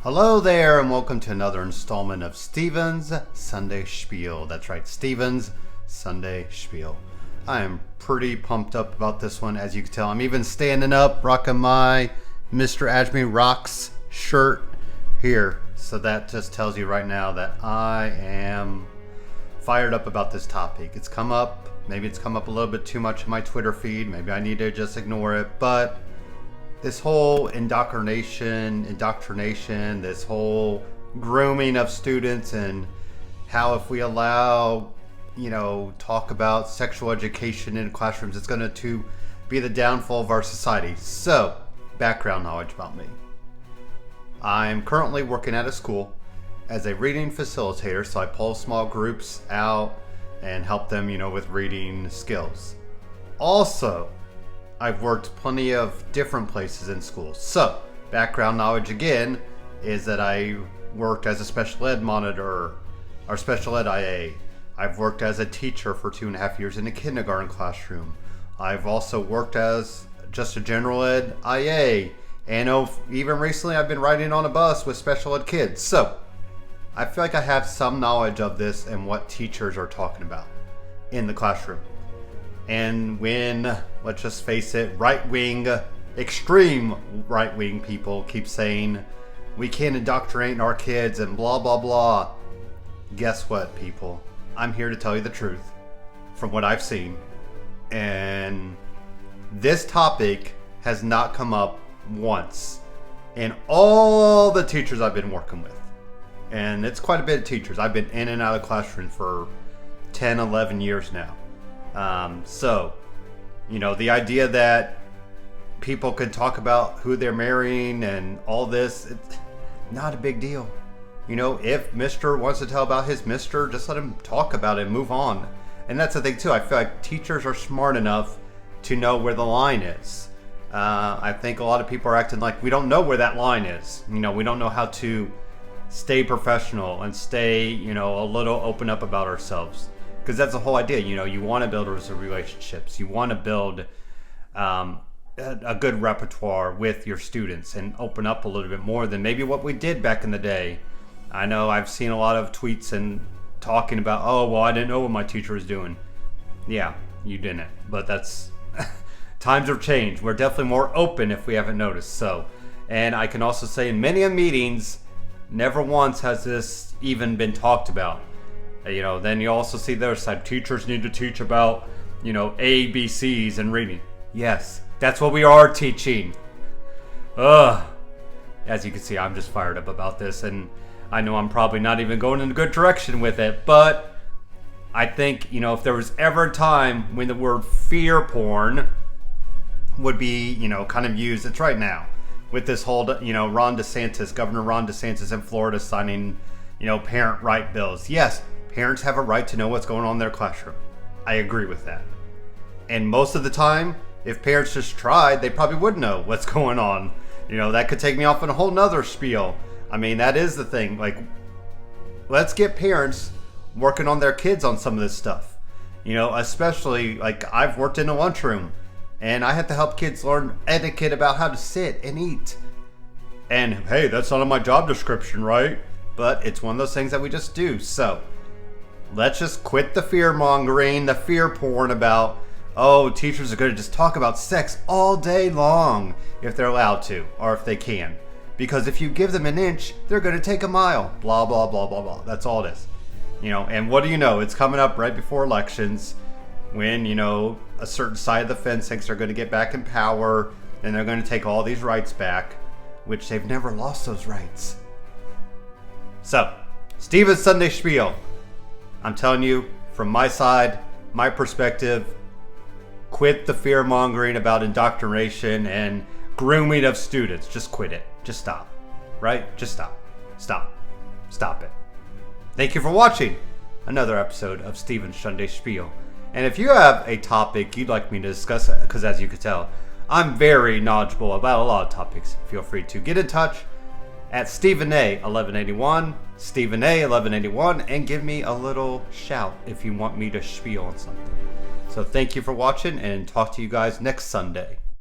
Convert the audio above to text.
Hello there, and welcome to another installment of Steven's Sunday Spiel. That's right, Steven's Sunday Spiel. I am pretty pumped up about this one, as you can tell. I'm even standing up, rocking my Mr. Ajmi Rocks shirt here. So that just tells you right now that I am fired up about this topic. It's come up, maybe it's come up a little bit too much in my Twitter feed. Maybe I need to just ignore it, but this whole indoctrination, this whole grooming of students, and how if we allow, talk about sexual education in classrooms, it's going to be the downfall of our society. So, background knowledge about me. I'm currently working at a school as a reading facilitator, so I pull small groups out and help them, with reading skills. Also, I've worked plenty of different places in schools. So, background knowledge again is that I worked as a special ed monitor or special ed IA. I've worked as a teacher for 2.5 years in a kindergarten classroom. I've also worked as just a general ed IA. And even recently I've been riding on a bus with special ed kids. So, I feel like I have some knowledge of this and what teachers are talking about in the classroom. And when, let's just face it, extreme right-wing people keep saying we can't indoctrinate our kids and blah, blah, blah. Guess what, people? I'm here to tell you the truth from what I've seen. And this topic has not come up once in all the teachers I've been working with. And it's quite a bit of teachers. I've been in and out of classrooms for 10, 11 years now. The idea that people could talk about who they're marrying and all this, it's not a big deal. If Mr. wants to tell about his Mr., just let him talk about it and move on. And that's the thing too. I feel like teachers are smart enough to know where the line is. I think a lot of people are acting like we don't know where that line is. We don't know how to stay professional and stay, a little open up about ourselves. Because that's the whole idea, you want to build relationships. You want to build a good repertoire with your students and open up a little bit more than maybe what we did back in the day. I know I've seen a lot of tweets and talking about, I didn't know what my teacher was doing. Yeah, you didn't. But that's, times have changed. We're definitely more open if we haven't noticed. So, and I can also say in many meetings, never once has this even been talked about. Then you also see the other side. Teachers need to teach about, ABCs and reading. Yes, that's what we are teaching. As you can see, I'm just fired up about this, and I know I'm probably not even going in a good direction with it, but I think, if there was ever a time when the word fear porn would be, kind of used, it's right now. With this whole, Governor Ron DeSantis in Florida signing, parent right bills. Yes, parents have a right to know what's going on in their classroom. I agree with that. And most of the time, if parents just tried, they probably would know what's going on. That could take me off on a whole nother spiel. I mean, that is the thing. Like, let's get parents working on their kids on some of this stuff. Especially, like, I've worked in a lunchroom, and I had to help kids learn etiquette about how to sit and eat. And, hey, that's not on my job description, right? But it's one of those things that we just do. So, let's just quit the fear-mongering, the fear porn about, teachers are going to just talk about sex all day long if they're allowed to, or if they can. Because if you give them an inch, they're going to take a mile. Blah, blah, blah, blah, blah. That's all it is. And what do you know? It's coming up right before elections when, a certain side of the fence thinks they're going to get back in power and they're going to take all these rights back, which they've never lost those rights. So, Steven's Sunday Spiel. I'm telling you, from my side, my perspective, quit the fear-mongering about indoctrination and grooming of students. Just quit it. Just stop. Right? Just stop. Stop. Stop it. Thank you for watching another episode of Steven's Sunday Spiel. And if you have a topic you'd like me to discuss, because as you can tell, I'm very knowledgeable about a lot of topics, feel free to get in touch at StephenA1181, StephenA1181, and give me a little shout if you want me to spiel on something. So thank you for watching, and talk to you guys next Sunday.